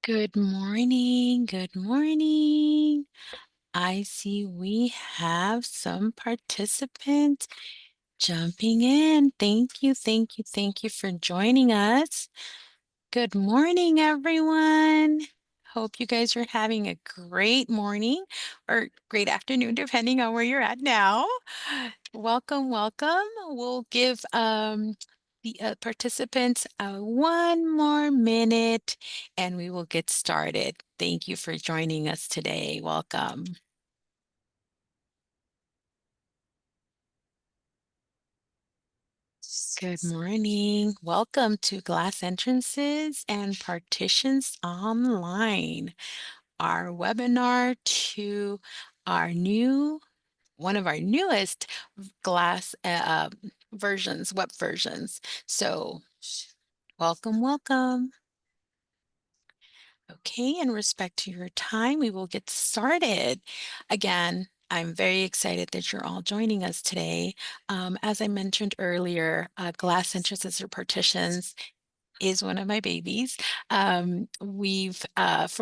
Good morning. Good morning. I see we have some participants jumping in. Thank you, thank you, thank you for joining us. Good morning, everyone. Hope you guys are having a great morning or great afternoon, depending on where you're at now. Welcome, welcome. We'll give the participants one more minute and we will get started. Thank you for joining us today. Welcome. Good morning. Welcome to Glass Entrances and Partitions Online, our webinar to our one of our newest glass versions, web versions. So welcome, welcome. Okay, in respect to your time, we will get started. Again, I'm very excited that you're all joining us today. As I mentioned earlier, Glass Entrances or Partitions is one of my babies. For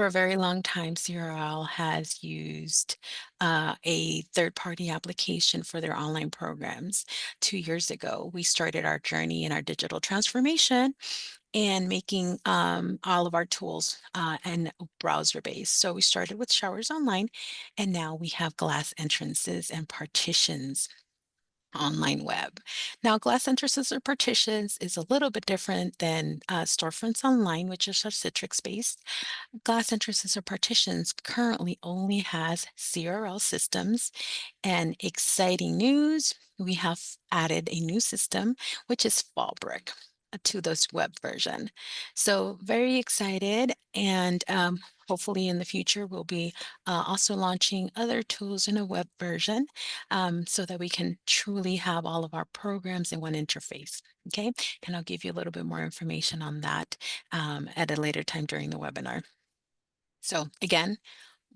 a very long time, CRL has used a third-party application for their online programs. 2 years ago, we started our journey in our digital transformation and making all of our tools and browser-based. So we started with Showers Online, and now we have Glass Entrances and Partitions online web. Now, Glass Entrances or Partitions is a little bit different than Storefronts Online, which is our Citrix-based. Glass Entrances or Partitions currently only has CRL systems, and exciting news, we have added a new system, which is Fallbrook to this web version. So very excited, and hopefully in the future we'll be also launching other tools in a web version so that we can truly have all of our programs in one interface. Okay, and I'll give you a little bit more information on that at a later time during the webinar. So again,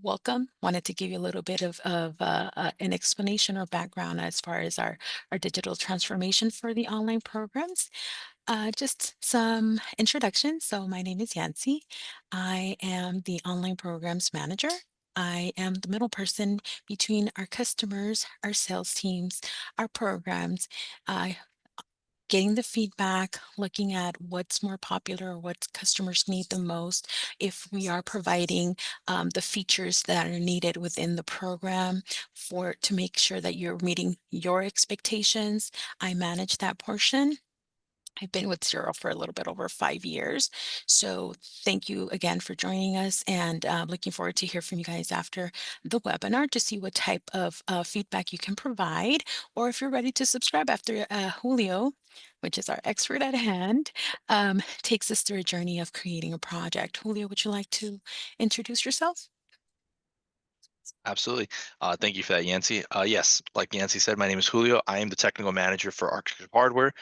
welcome. Wanted to give you a little bit of an explanation or background as far as our digital transformation for the online programs. Just some introduction. So my name is Yancy. I am the online programs manager. I am the middle person between our customers, our sales teams, our programs, getting the feedback, looking at what's more popular, what customers need the most, if we are providing the features that are needed within the program to make sure that you're meeting your expectations. I manage that portion. I've been with Zero for a little bit over 5 years. So thank you again for joining us, and looking forward to hear from you guys after the webinar to see what type of feedback you can provide, or if you're ready to subscribe after Julio, which is our expert at hand, takes us through a journey of creating a project. Julio, would you like to introduce yourself? Absolutely. Thank you for that, Yancy. Yes, like Yancy said, my name is Julio. I am the technical manager for architecture hardware.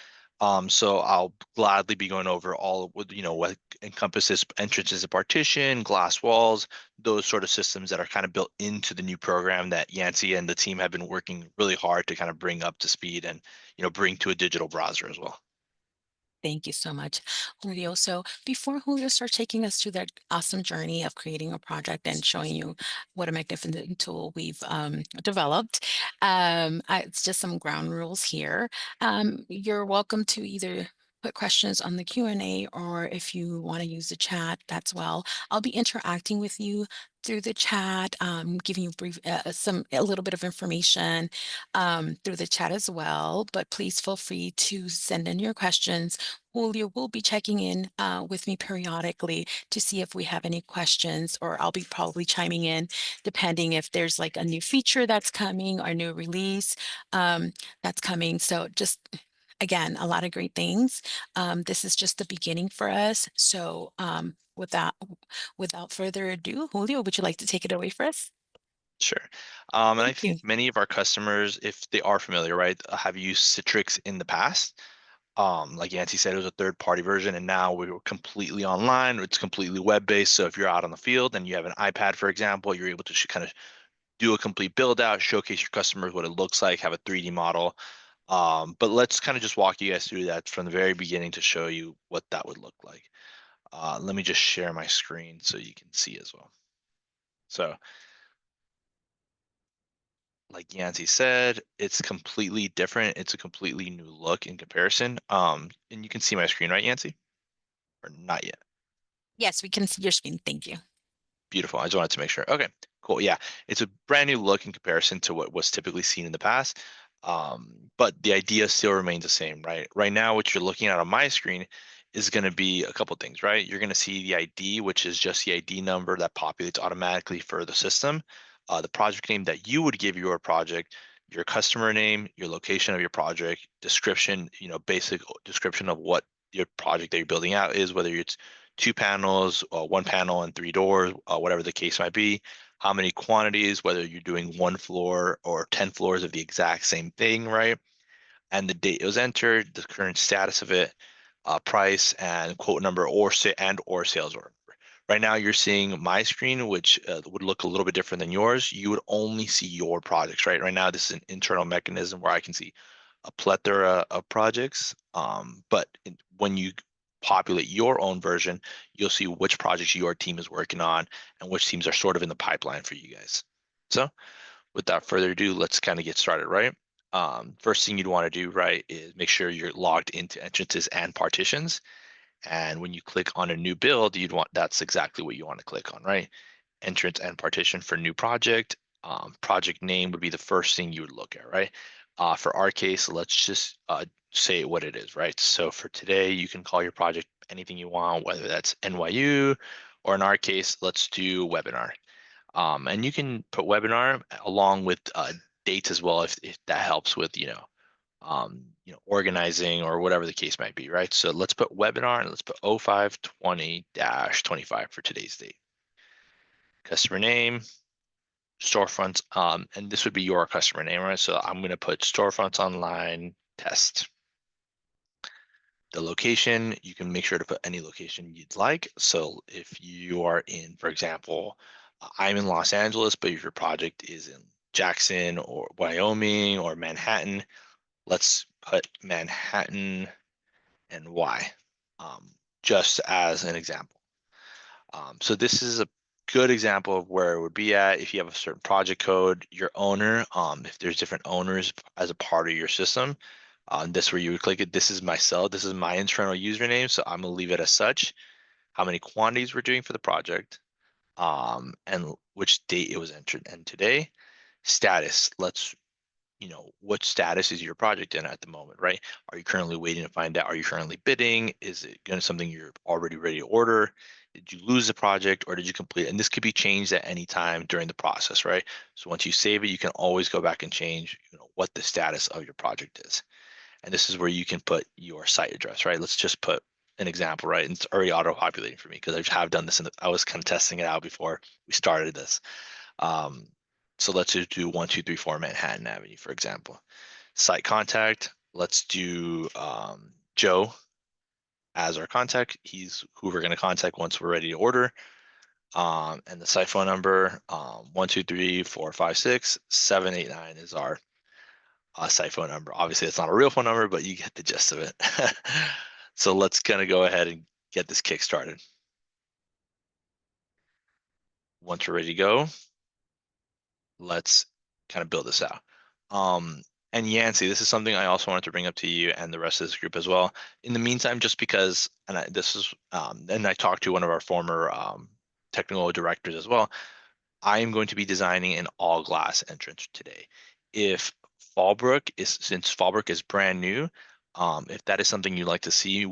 So I'll gladly be going over all with what encompasses entrances and partition, glass walls, those sort of systems that are kind of built into the new program that Yancy and the team have been working really hard to kind of bring up to speed and bring to a digital browser as well. Thank you so much, Julio. So before Julio starts taking us through that awesome journey of creating a project and showing you what a magnificent tool we've developed, it's just some ground rules here. You're welcome to either put questions on the Q&A, or if you want to use the chat, that's well. I'll be interacting with you through the chat, giving you a little bit of information through the chat as well, but please feel free to send in your questions. Julio will be checking in with me periodically to see if we have any questions, or I'll be probably chiming in depending if there's like a new feature that's coming or new release that's coming. So just again, a lot of great things. This is just the beginning for us. So without further ado, Julio, would you like to take it away for us? Sure. And I Thank you. think many of our customers, if they are familiar, right, have used Citrix in the past. Like Yancy said, it was a third-party version, and now we're completely online. It's completely web-based. So if you're out on the field and you have an iPad, for example, you're able to kind of do a complete build out, showcase your customers what it looks like, have a 3D model. But let's kind of just walk you guys through that from the very beginning to show you what that would look like. Let me just share my screen so you can see as well. So like Yancy said, it's completely different. It's a completely new look in comparison. And you can see my screen, right, Yancy? Or not yet? Yes, we can see your screen. Thank you. Beautiful. I just wanted to make sure. Okay, cool. Yeah, it's a brand new look in comparison to what was typically seen in the past. But the idea still remains the same, right? Right now, what you're looking at on my screen is going to be a couple things, right? You're going to see the ID, which is just the ID number that populates automatically for the system, the project name that you would give your project, your customer name, your location of your project, description, basic description of what your project that you're building out is, whether it's two panels, one panel and three doors, whatever the case might be. How many quantities, whether you're doing one floor or 10 floors of the exact same thing, right? And the date it was entered, the current status of it, price and quote number or sales order. Right now, you're seeing my screen, which would look a little bit different than yours. You would only see your projects, right? Right now, this is an internal mechanism where I can see a plethora of projects. When you populate your own version, you'll see which projects your team is working on and which teams are sort of in the pipeline for you guys. So without further ado, let's kind of get started, right? First thing you'd want to do, right, is make sure you're logged into entrances and partitions. And when you click on a new build, that's exactly what you want to click on, right? Entrance and partition for new project. Project name would be the first thing you would look at, right? For our case, let's just say what it is, right? So for today, you can call your project anything you want, whether that's NYU, or in our case, let's do webinar. And you can put webinar along with dates as well if that helps with organizing or whatever the case might be, right? So let's put webinar and let's put 0520-25 for today's date. Customer name, storefronts, and this would be your customer name, right? So I'm going to put storefronts online test. The location, you can make sure to put any location you'd like. So if you are in, for example, I'm in Los Angeles, but if your project is in Jackson or Wyoming or Manhattan, let's put Manhattan and why, just as an example. So this is a good example of where it would be at if you have a certain project code, your owner, if there's different owners as a part of your system, this where you would click it. This is myself. This is my internal username. So I'm gonna leave it as such. How many quantities we're doing for the project, and which date it was entered. And today, status. What status is your project in at the moment, right? Are you currently waiting to find out? Are you currently bidding? Is it going to something you're already ready to order? Did you lose the project or did you complete it? And this could be changed at any time during the process, right? So once you save it, you can always go back and change, what the status of your project is. And this is where you can put your site address, right? Let's just put an example, right? And it's already auto-populating for me because I have done this I was kind of testing it out before we started this. Um, so let's just do 1234 Manhattan Avenue, for example. Site contact, let's do Joe as our contact. He's who we're going to contact once we're ready to order. And the site phone number, 123-456-789 is our site phone number. Obviously, it's not a real phone number, but you get the gist of it. So let's kind of go ahead and get this kick started. Once we're ready to go, let's kind of build this out. Um, and Yancy, this is something I also wanted to bring up to you and the rest of this group as well. In the meantime, just because, and I talked to one of our former technical directors as well. I am going to be designing an all glass entrance today. If since Fallbrook is brand new, if that is something you'd like to see,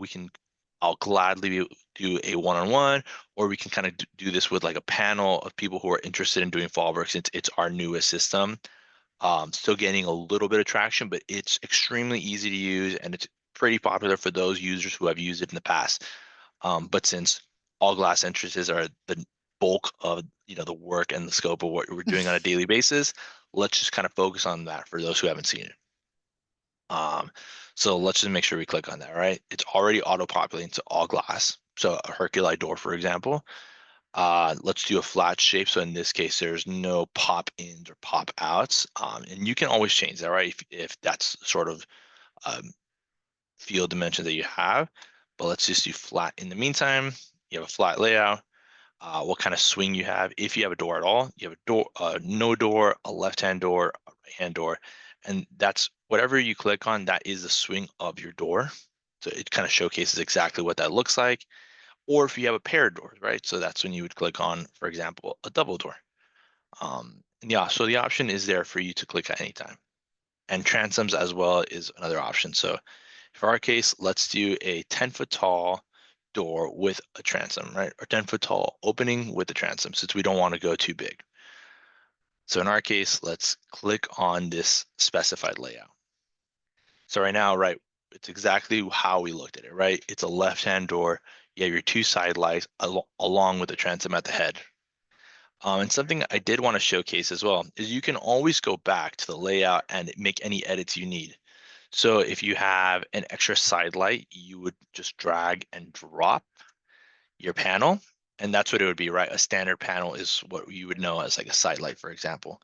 I'll gladly do a one-on-one, or we can kind of do this with like a panel of people who are interested in doing Fallbrook since it's our newest system. Still getting a little bit of traction, but it's extremely easy to use and it's pretty popular for those users who have used it in the past. But since all glass entrances are the bulk of the work and the scope of what we're doing on a daily basis, let's just kind of focus on that for those who haven't seen it. So let's just make sure we click on that, right? It's already auto-populating to all glass. So a Herculi door, for example. Let's do a flat shape. So in this case, there's no pop-ins or pop-outs. And you can always change that, right? If that's sort of um, field dimension that you have. But let's just do flat in the meantime. you have a flat layout, what kind of swing you have. If you have a door at all, you have a door, no door, a left-hand door, a right-hand door, and that's whatever you click on, that is the swing of your door. So it kind of showcases exactly what that looks like. Or if you have a pair of doors, right? So that's when you would click on, for example, a double door. And yeah, so the option is there for you to click at any time. And transoms as well is another option. So for our case, let's do a 10-foot tall door with a transom, right? Or 10-foot tall opening with a transom since we don't want to go too big. So in our case, let's click on this specified layout. So right now, right, it's exactly how we looked at it, right? It's a left-hand door. You have your two side lights along with the transom at the head. And something I did want to showcase as well is you can always go back to the layout and make any edits you need. So if you have an extra side light, you would just drag and drop your panel, and that's what it would be, right? A standard panel is what you would know as like a side light, for example.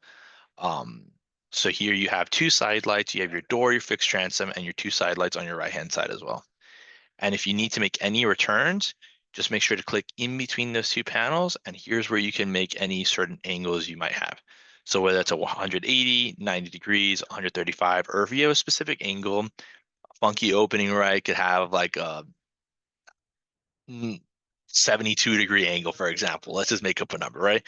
Um, so here you have two side lights, you have your door, your fixed transom, and your two side lights on your right-hand side as well. And if you need to make any returns, just make sure to click in between those two panels, and here's where you can make any certain angles you might have. So whether that's a 180, 90 degrees, 135, or if you have a specific angle, funky opening, right, could have like a 72-degree angle, for example. Let's just make up a number, right?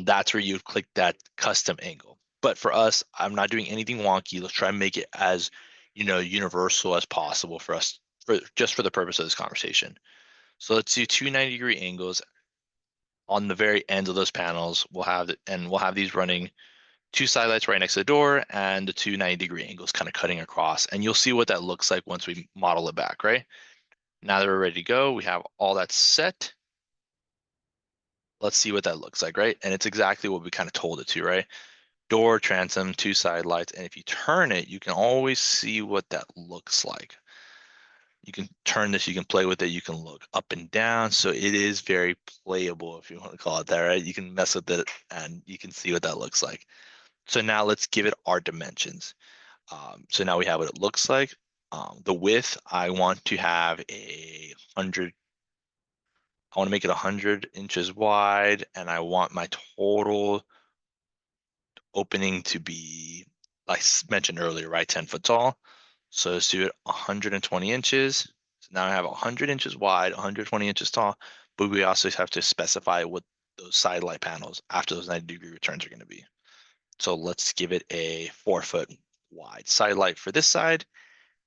That's where you click that custom angle. But for us, I'm not doing anything wonky. Let's try and make it as, universal as possible for us, for just for the purpose of this conversation. So let's do two 90-degree angles on the very end of those panels. We'll have these running two side lights right next to the door and the two 90-degree angles kind of cutting across. And you'll see what that looks like once we model it back, right? Now that we're ready to go, we have all that set. Let's see what that looks like, right? And it's exactly what we kind of told it to, right? Door, transom, two side lights. And if you turn it, you can always see what that looks like. You can turn this, you can play with it, you can look up and down. So it is very playable, if you want to call it that, right? You can mess with it and you can see what that looks like. So now let's give it our dimensions. So now we have what it looks like. The width, I want to have I want to make it 100 inches wide, and I want my total opening to be, like I mentioned earlier, right, 10-foot tall. So let's do it 120 inches. So now I have 100 inches wide, 120 inches tall, but we also have to specify what those side light panels after those 90-degree returns are going to be. So let's give it a 4-foot wide side light for this side.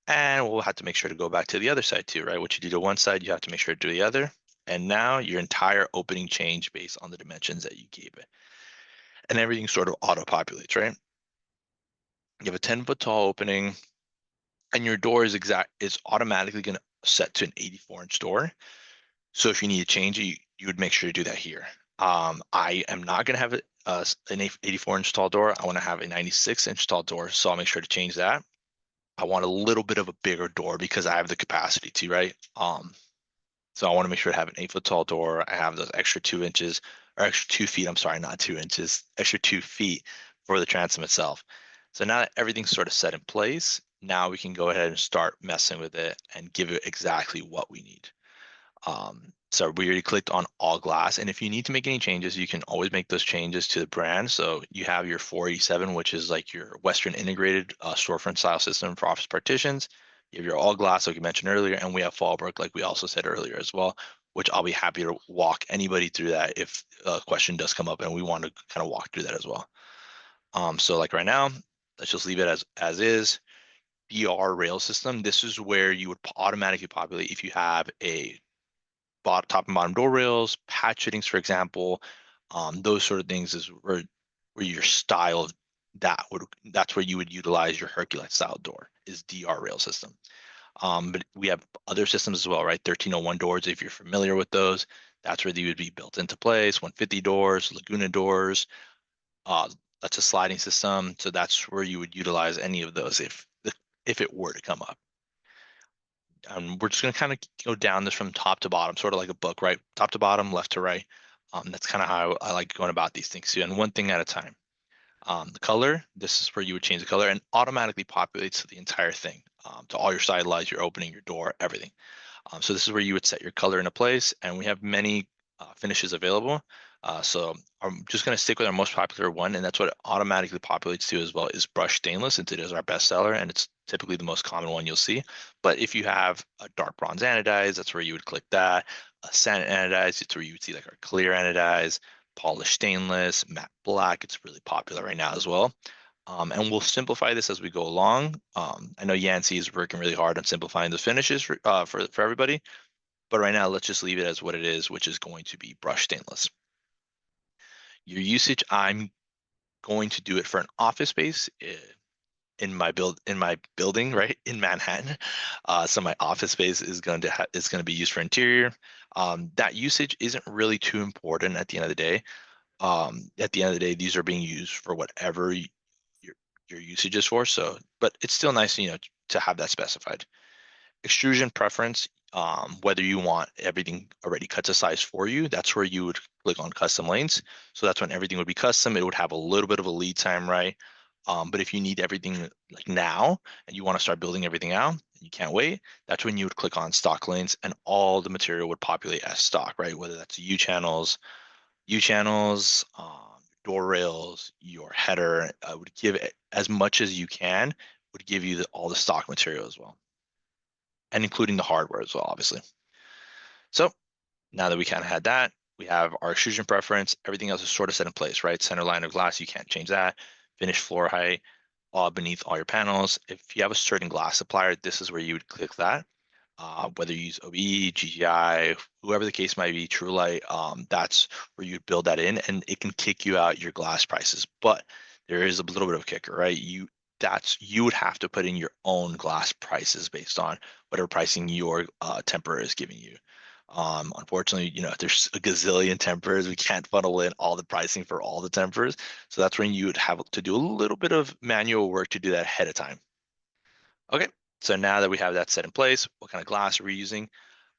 And we'll have to make sure to go back to the other side too, right? What you do to one side, you have to make sure to do the other. And now your entire opening change based on the dimensions that you gave it. And everything sort of auto-populates, right? You have a 10-foot tall opening, and your door is automatically going to set to an 84-inch door. So if you need to change it, you would make sure to do that here. I am not going to have an 84-inch tall door. I want to have a 96-inch tall door, so I'll make sure to change that. I want a little bit of a bigger door because I have the capacity to, right? So I want to make sure to have an 8-foot tall door. I have those extra 2 inches or extra 2 feet. I'm sorry, not 2 inches, extra 2 feet for the transom itself. So now that everything's sort of set in place, now we can go ahead and start messing with it and give it exactly what we need. So we already clicked on all glass, and if you need to make any changes, you can always make those changes to the brand. So you have your 487, which is like your Western integrated storefront style system for office partitions. You have your all glass, like you mentioned earlier, and we have Fallbrook, like we also said earlier as well, which I'll be happy to walk anybody through that if a question does come up and we want to kind of walk through that as well. So like right now, let's just leave it as is. DR rail system. This is where you would automatically populate if you have a top and bottom door rails, patch fittings, for example, those sort of things is where your style of that's where you would utilize your Hercules style door is DR rail system. But we have other systems as well, right? 1301 doors, if you're familiar with those, that's where they would be built into place. 150 doors, Laguna doors, uh, that's a sliding system. So that's where you would utilize any of those if it were to come up. We're just going to kind of go down this from top to bottom, sort of like a book, right? Top to bottom, left to right. That's kind of how I like going about these things too, and one thing at a time. The color, this is where you would change the color and automatically populates the entire thing to all your side lights, your opening, your door, everything. So this is where you would set your color into place, and we have many finishes available. So I'm just going to stick with our most popular one, and that's what it automatically populates to as well is brushed stainless, since it is our best seller, and it's typically the most common one you'll see. But if you have a dark bronze anodized, that's where you would click that. A sand anodized, it's where you would see like our clear anodized, polished stainless, matte black. It's really popular right now as well. And we'll simplify this as we go along. I know Yancey is working really hard on simplifying the finishes for everybody, but right now let's just leave it as what it is, which is going to be brushed stainless. Your usage, I'm going to do it for an office space in my building, right in Manhattan. So my office space is going to be used for interior. That usage isn't really too important at the end of the day. At the end of the day, these are being used for whatever your your usage is for. So, but it's still nice, to have that specified. Extrusion preference, whether you want everything already cut to size for you, that's where you would click on custom lanes. So that's when everything would be custom. It would have a little bit of a lead time, right? But if you need everything like now and you want to start building everything out, and you can't wait, that's when you would click on stock lanes and all the material would populate as stock, right? Whether that's U channels, door rails, your header, would give it as much as you can, would give you all the stock material as well, and including the hardware as well, obviously. So now that we kind of had that, we have our extrusion preference. Everything else is sort of set in place, right? Center line of glass, you can't change that. Finished floor height, all beneath all your panels. If you have a certain glass supplier, this is where you would click that. Whether you use OE, GGI, whoever the case might be, Truelight, that's where you build that in, and it can kick you out your glass prices. But there is a little bit of a kicker, right? You would have to put in your own glass prices based on whatever pricing your temperer is giving you. Unfortunately, there's a gazillion temperers. We can't funnel in all the pricing for all the temperers. So that's when you would have to do a little bit of manual work to do that ahead of time. Okay, so now that we have that set in place, what kind of glass are we using?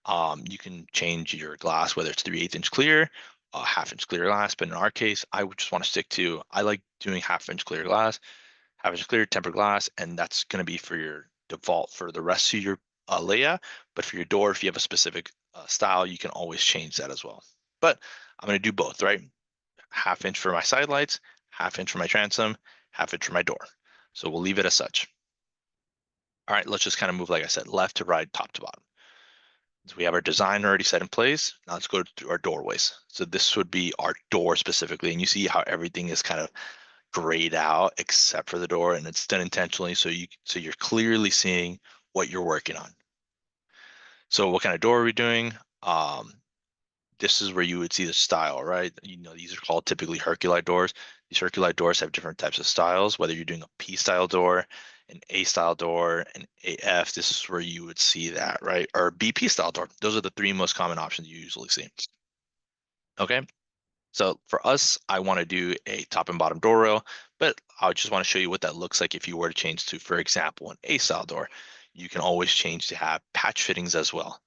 You can change your glass, whether it's 3/8 inch clear, 1/2 inch clear glass. But in our case, I would just want to stick to, I like doing 1/2 inch clear glass, 1/2 inch clear tempered glass, and that's going to be for your default for the rest of your layout. But for your door, if you have a specific style, you can always change that as well. But I'm going to do both, right? 1/2 inch for my side lights, 1/2 inch for my transom, 1/2 inch for my door. So we'll leave it as such. All right, let's just kind of move, like I said, left to right, top to bottom. So we have our design already set in place. Now let's go to our doorways. So this would be our door specifically, and you see how everything is kind of grayed out except for the door, and it's done intentionally so you're clearly seeing what you're working on. So what kind of door are we doing? This is where you would see the style, right? These are called typically Herculi doors. These Herculi doors have different types of styles, whether you're doing a P style door, an A style door, an AF. This is where you would see that, right? Or BP style door. Those are the three most common options you usually see. Okay. So for us, I want to do a top and bottom door rail, but I just want to show you what that looks like if you were to change to, for example, an A style door. You can always change to have patch fittings as well.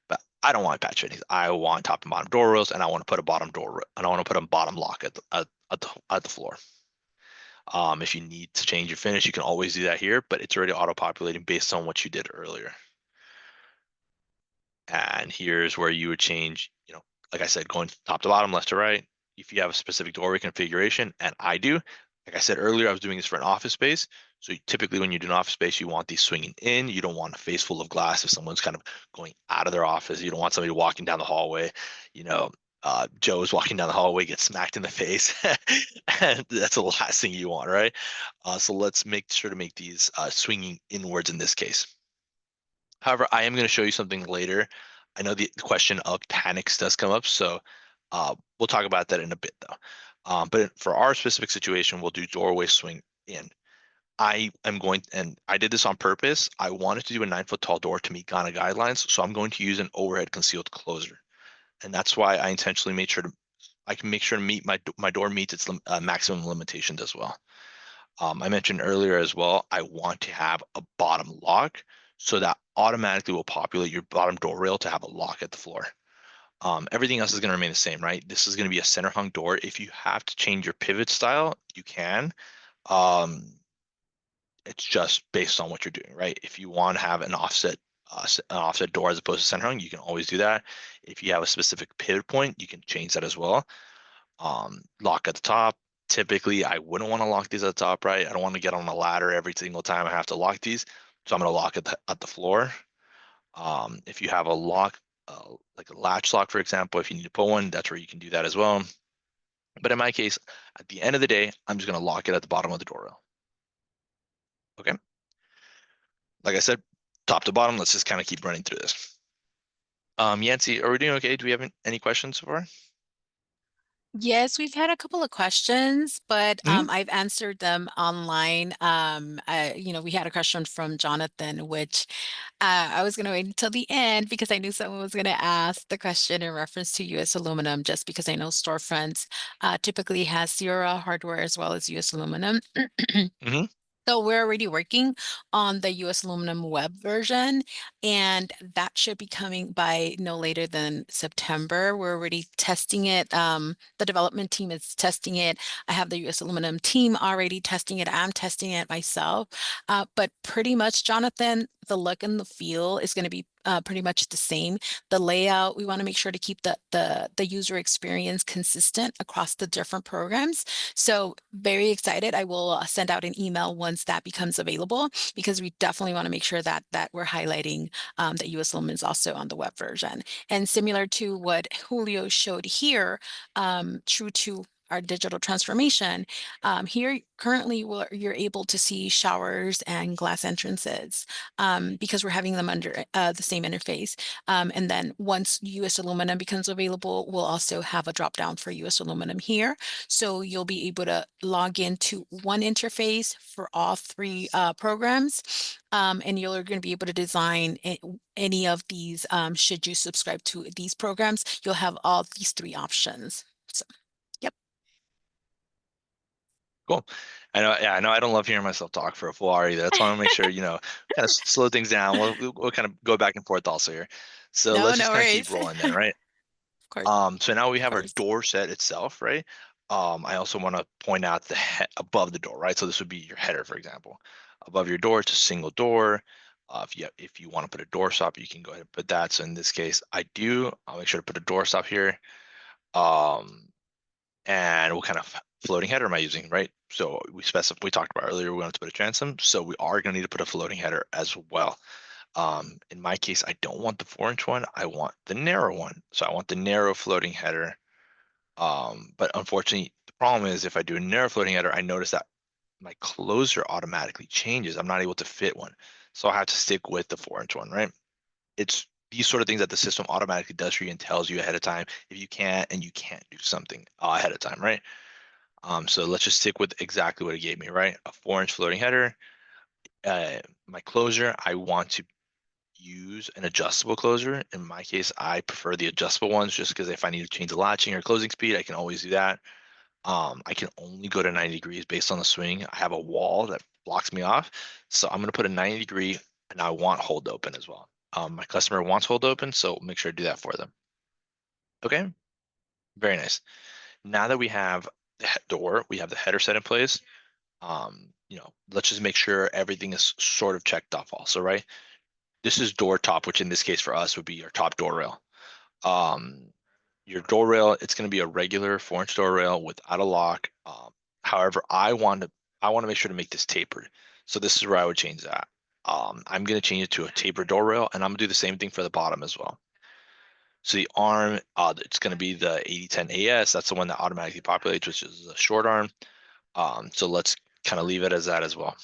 But I don't want patch fittings. I want top and bottom door rails, and I want to put a bottom and I want to put a bottom lock at the floor. If you need to change your finish, you can always do that here, but it's already auto-populating based on what you did earlier. And here's where you would change, like I said, going top to bottom, left to right. If you have a specific doorway configuration, and I do, like I said earlier, I was doing this for an office space. So typically when you do an office space, you want these swinging in. You don't want a face full of glass if someone's kind of going out of their office. You don't want somebody walking down the hallway. You know, Joe's walking down the hallway, gets smacked in the face. And that's the last thing you want, right? So let's make sure to make these swinging inwards in this case. However, I am going to show you something later. I know the question of panics does come up, so we'll talk about that in a bit though. But for our specific situation, we'll do doorway swing in. I am going, and I did this on purpose. I wanted to do a 9 foot tall door to meet Ghana guidelines, so I'm going to use an overhead concealed closer, and that's why I intentionally made sure to. I can make sure to meet my door meets its maximum limitations as well. I mentioned earlier as well, I want to have a bottom lock, so that automatically will populate your bottom door rail to have a lock at the floor. Everything else is going to remain the same, right? This is going to be a center hung door. If you have to change your pivot style, you can. Um, it's just based on what you're doing, right? If you want to have an offset an offset door as opposed to center hung, you can always do that. If you have a specific pivot point, you can change that as well. Lock at the top. Typically, I wouldn't want to lock these at the top, right? I don't want to get on a ladder every single time I have to lock these. So I'm going to lock at the floor. If you have a lock, like a latch lock, for example, if you need to put one, that's where you can do that as well. But in my case, at the end of the day, I'm just going to lock it at the bottom of the door rail. Okay. Like I said, top to bottom, let's just kind of keep running through this. Yancy, are we doing okay? Do we have any questions so far? Yes, we've had a couple of questions, but Hmm. I've answered them online. We had a question from Jonathan, which I was going to wait until the end because I knew someone was going to ask the question in reference to U.S. aluminum, just because I know storefronts typically has Sierra hardware as well as U.S. aluminum. Hmm. So we're already working on the US aluminum web version, and that should be coming by no later than September. We're already testing it. The development team is testing it. I have the US aluminum team already testing it. I'm testing it myself. But pretty much, Jonathan, the look and the feel is going to be pretty much the same. The layout, we want to make sure to keep the user experience consistent across the different programs. So very excited. I will send out an email once that becomes available because we definitely want to make sure that we're highlighting that US Lumen is also on the web version. And similar to what Julio showed here, true to our digital transformation, here currently you're able to see showers and glass entrances because we're having them under the same interface. And then once US aluminum becomes available, we'll also have a drop down for US aluminum here. So you'll be able to log into one interface for all three programs. And you're going to be able to design any of these. Should you subscribe to these programs, you'll have all these three options. So, yep. Cool. I know, yeah, I know I don't love hearing myself talk for a full hour either. That's why I want to make sure, kind of slow things down. We'll kind of go back and forth also here. So No, let's no just kind of keep worries. rolling then, right? Of course, So now we of have our course. door set itself, right? I also want to point out the he above the door, right? So this would be your header, for example. Above your door, it's a single door. If you want to put a door stop, you can go ahead and put that. So in this case, I'll make sure to put a door stop here. Um, and what kind of floating header am I using, right? So we talked about earlier, we wanted to put a transom, so we are going to need to put a floating header as well. In my case, I don't want the 4-inch one, I want the narrow one. So I want the narrow floating header. But unfortunately, the problem is if I do a narrow floating header, I notice that my closure automatically changes. I'm not able to fit one. So I have to stick with the 4-inch one, right? It's these sort of things that the system automatically does for you and tells you ahead of time if you can't and you can't do something ahead of time, right? So let's just stick with exactly what it gave me, right? A 4-inch floating header. My closure, I want to use an adjustable closure. In my case, I prefer the adjustable ones just because if I need to change the latching or closing speed, I can always do that. I can only go to 90 degrees based on the swing. I have a wall that blocks me off. So I'm going to put a 90-degree and I want hold open as well. My customer wants hold open, so make sure to do that for them. Okay, very nice. Now that we have the door, we have the header set in place. Let's just make sure everything is sort of checked off also, right? This is door top, which in this case for us would be your top door rail. Um, your door rail, it's going to be a regular 4-inch door rail without a lock. However, I want to make sure to make this tapered. So this is where I would change that. I'm going to change it to a tapered door rail, and I'm going to do the same thing for the bottom as well. So the arm, it's going to be the 8010 AS. That's the one that automatically populates, which is a short arm. So let's kind of leave it as that as well.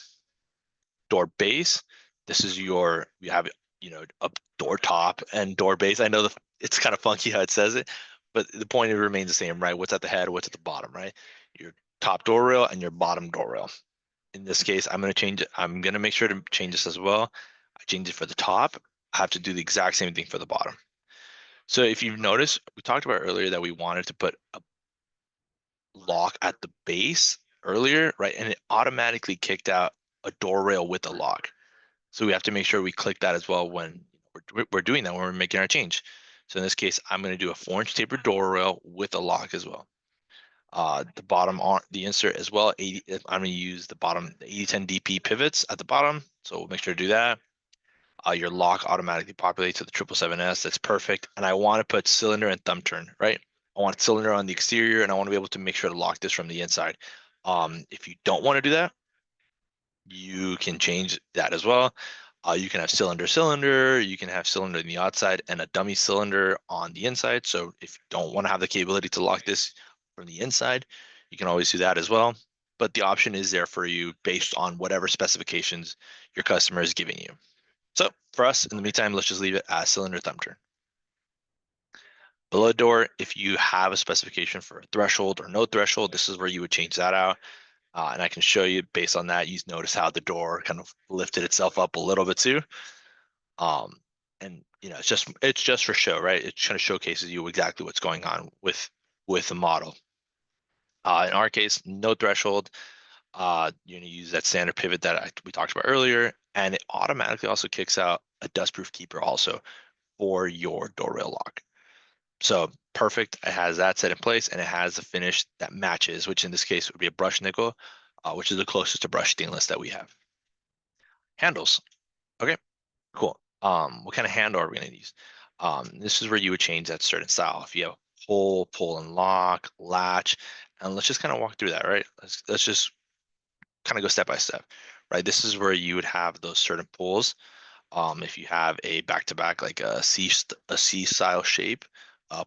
Door base, we have, a door top and door base. I know it's kind of funky how it says it, but the point remains the same, right? What's at the head, what's at the bottom, right? Your top door rail and your bottom door rail. In this case, I'm going to change it. I'm going to make sure to change this as well. I changed it for the top. I have to do the exact same thing for the bottom. So if you've noticed, we talked about earlier that we wanted to put a lock at the base earlier, right? And it automatically kicked out a door rail with a lock. So we have to make sure we click that as well when we're doing that, when we're making our change. So in this case, I'm going to do a 4-inch tapered door rail with a lock as well. The bottom the insert as well. I'm going to use the 8010 DP pivots at the bottom. So we'll make sure to do that. Your lock automatically populates to the 777S. That's perfect. And I want to put cylinder and thumb turn, right? I want cylinder on the exterior, and I want to be able to make sure to lock this from the inside. If you don't want to do that, you can change that as well. You can have cylinder, you can have cylinder on the outside and a dummy cylinder on the inside. So if you don't want to have the capability to lock this from the inside, you can always do that as well. But the option is there for you based on whatever specifications your customer is giving you. So for us, in the meantime, let's just leave it as cylinder thumb turn. Below door, if you have a specification for a threshold or no threshold, this is where you would change that out. And I can show you based on that, you notice how the door kind of lifted itself up a little bit too. Um, and it's just for show, right? It kind of showcases you exactly what's going on with the model. In our case, no threshold. You're gonna use that standard pivot that we talked about earlier, and it automatically also kicks out a dustproof keeper also for your door rail lock. So perfect. It has that set in place, and it has the finish that matches, which in this case would be a brushed nickel, which is the closest to brushed stainless that we have. Handles. Okay, cool. What kind of handle are we going to use? This is where you would change that certain style. If you have pull and lock, latch, and let's just kind of walk through that, right? Let's just kind of go step by step, right? This is where you would have those certain pulls. If you have a back-to-back, like a C style shape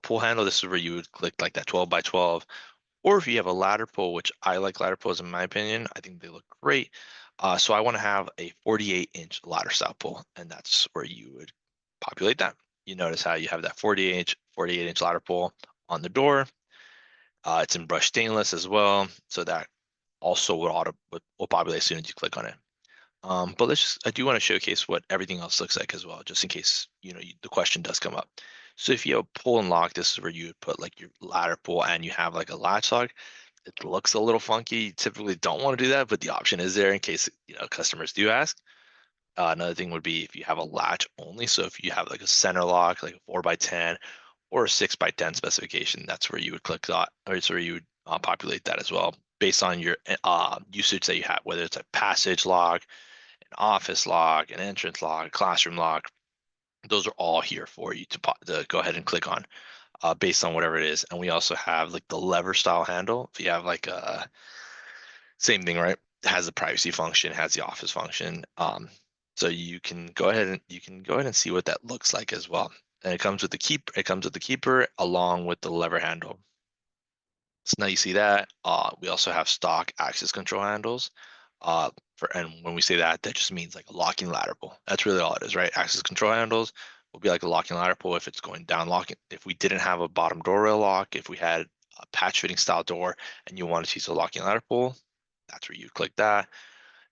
pull handle, this is where you would click like that 12 by 12. Or if you have a ladder pull, which I like ladder pulls in my opinion, I think they look great. So I want to have a 48-inch ladder style pull, and that's where you would populate that. You notice how you have that 48-inch ladder pull on the door. It's in brushed stainless as well, so that also will populate as soon as you click on it. But I do want to showcase what everything else looks like as well, just in case, the question does come up. So if you have pull and lock, this is where you would put like your ladder pull and you have like a latch lock. It looks a little funky. You typically don't want to do that, but the option is there in case, customers do ask. Another thing would be if you have a latch only. So if you have like a center lock, like a 4x10 or a 6x10 specification, that's where you would click that, or it's where you would populate that as well, based on your usage that you have, whether it's a passage lock, an office lock, an entrance lock, a classroom lock. Those are all here for you to go ahead and click on based on whatever it is. And we also have like the lever style handle. If you have like a same thing, right? It has the privacy function, has the office function. So you can go ahead and see what that looks like as well. And it comes with the keeper along with the lever handle. So now you see that. We also have stock access control handles. And when we say that, that just means like a locking ladder pull. That's really all it is, right? Access control handles will be like a locking ladder pull if it's going down locking. If we didn't have a bottom door rail lock, if we had a patch fitting style door and you wanted to use a locking ladder pull, that's where you click that.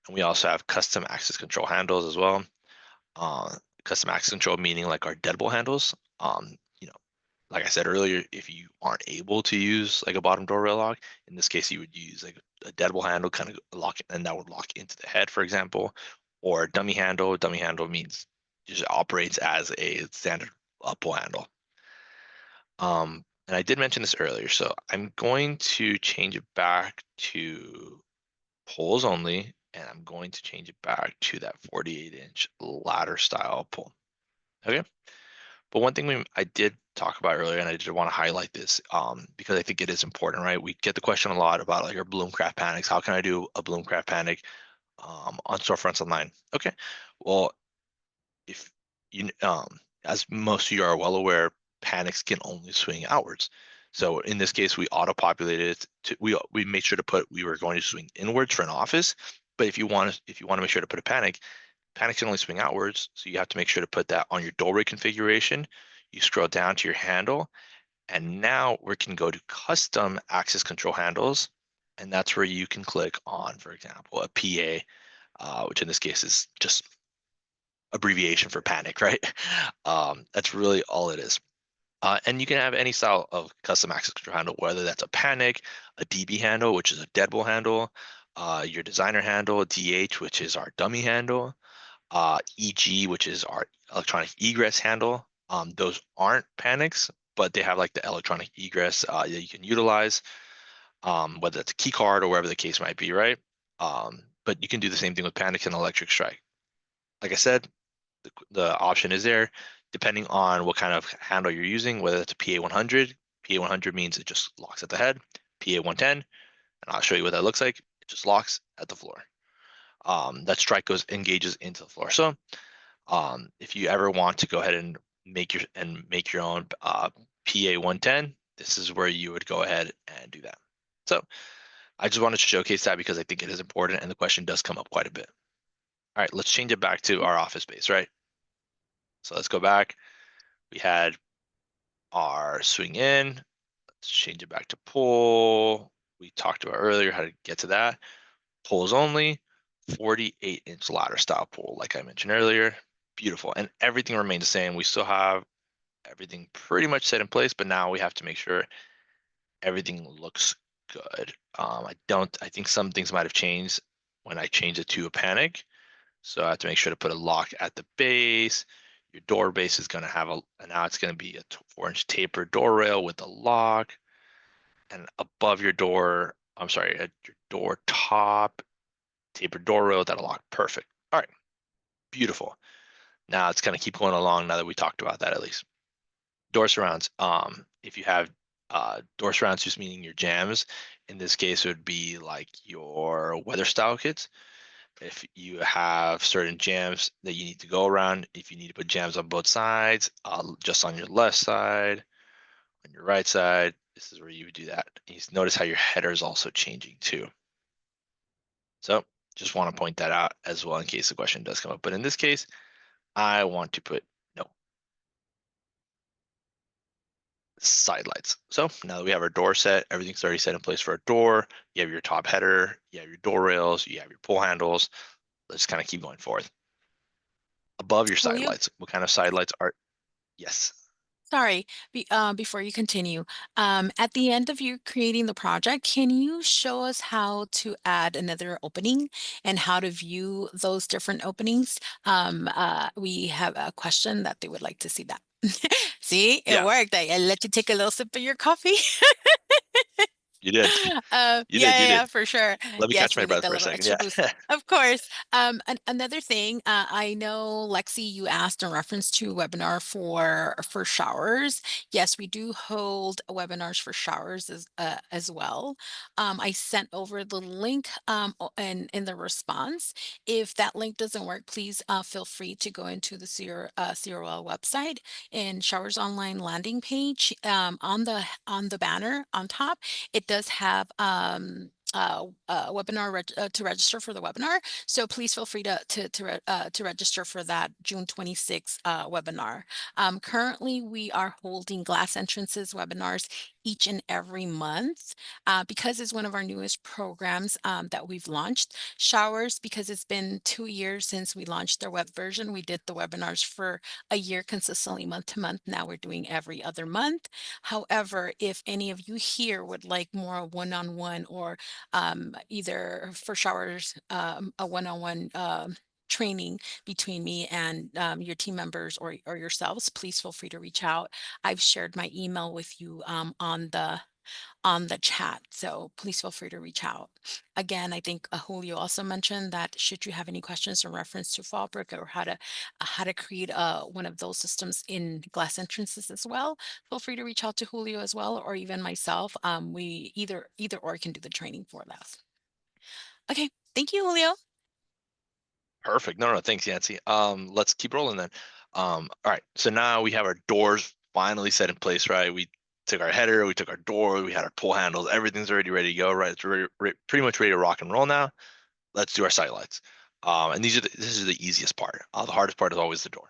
And we also have custom access control handles as well. Custom access control meaning like our deadbolt handles. You know, like I said earlier, if you aren't able to use like a bottom door rail lock, in this case, you would use like a deadbolt handle, kind of lock, and that would lock into the head, for example, or a dummy handle. Dummy handle means it just operates as a standard pull handle. And I did mention this earlier, so I'm going to change it back to pulls only, and I'm going to change it back to that 48-inch ladder style pull. Okay. But one thing I did talk about earlier, and I did want to highlight this because I think it is important, right? We get the question a lot about like our Bloomcraft panics. How can I do a Bloomcraft panic on storefronts online? Okay, well, if as most of you are well aware, panics can only swing outwards. So in this case, we auto-populated it. We made sure to put we were going to swing inwards for an office. But if you want to make sure to put a panic can only swing outwards, so you have to make sure to put that on your doorway configuration. You scroll down to your handle, and now we can go to custom access control handles, and that's where you can click on, for example, a PA, which in this case is just abbreviation for panic, right? That's really all it is. And you can have any style of custom access control handle, whether that's a panic, a DB handle, which is a deadbolt handle, your designer handle, DH, which is our dummy handle, EG, which is our electronic egress handle. Those aren't panics, but they have like the electronic egress that you can utilize, whether it's a key card or wherever the case might be, right? But you can do the same thing with panic and electric strike. Like I said, the option is there, depending on what kind of handle you're using, whether it's a PA100. PA100 means it just locks at the head. PA110, and I'll show you what that looks like. It just locks at the floor. That strike goes engages into the floor. So if you ever want to go ahead and make your own PA110, this is where you would go ahead and do that. So I just wanted to showcase that because I think it is important and the question does come up quite a bit. All right, let's change it back to our office space, right? So let's go back. We had our swing in. Let's change it back to pull. We talked about earlier how to get to that. Pulls only, 48-inch ladder style pull, like I mentioned earlier. Beautiful. And everything remains the same. We still have everything pretty much set in place, but now we have to make sure everything looks good. I think some things might have changed when I changed it to a panic. So I have to make sure to put a lock at the base. Your door base is going to have now it's going to be a 4-inch tapered door rail with a lock. And above your door, I'm sorry, at your door top, tapered door rail with that lock. Perfect. All right, beautiful. Now it's going to keep going along now that we talked about that at least. Door surrounds. If you have door surrounds, just meaning your jams. In this case, it would be like your weather style kits. If you have certain jams that you need to go around, if you need to put jams on both sides, just on your left side, on your right side, this is where you would do that. You notice how your header is also changing too. So just want to point that out as well in case the question does come up. But in this case, I want to put no side lights. So now that we have our door set, everything's already set in place for a door. You have your top header, you have your door rails, you have your pull handles. Let's kind of keep going forward. Above your side Julio? lights, what kind of side lights are? Yes. Sorry, before you continue, at the end of you creating the project, can you show us how to add another opening and how to view those different openings? We have a question that they would like to see that. See, it Yeah, worked. I let you take a little sip of your coffee. you did. You Yeah, did. yeah, You yeah, did. for sure. Let me Yes, catch we my need breath that for a little second. extra Yeah. boost. Of course. Another thing, I know Lexi, you asked in reference to a webinar for showers. Yes, we do hold webinars for showers as well. I sent over the link and in the response. If that link doesn't work, please feel free to go into the CRL website and showers online landing page on the banner on top. It does have webinar to register for the webinar. So please feel free to register for that June 26th webinar. Currently, we are holding Glass Entrances webinars each and every month because it's one of our newest programs that we've launched. Showers, because it's been 2 years since we launched their web version. We did the webinars for a year consistently month to month. Now we're doing every other month. However, if any of you here would like more one-on-one or either for showers, a one-on-one training between me and your team members or yourselves, please feel free to reach out. I've shared my email with you on the chat. So please feel free to reach out. Again, I think Julio also mentioned that should you have any questions in reference to Fallbrook or how to create one of those systems in Glass Entrances as well, feel free to reach out to Julio as well, or even myself. We either or can do the training for that. Okay, thank you, Julio. Perfect. No, no, thanks, Yancy. Let's keep rolling then. All right. So now we have our doors finally set in place, right? We took our header, we took our door, we had our pull handles, everything's already ready to go, right? It's pretty much ready to rock and roll now. Let's do our side lights. And this is the easiest part. The hardest part is always the door.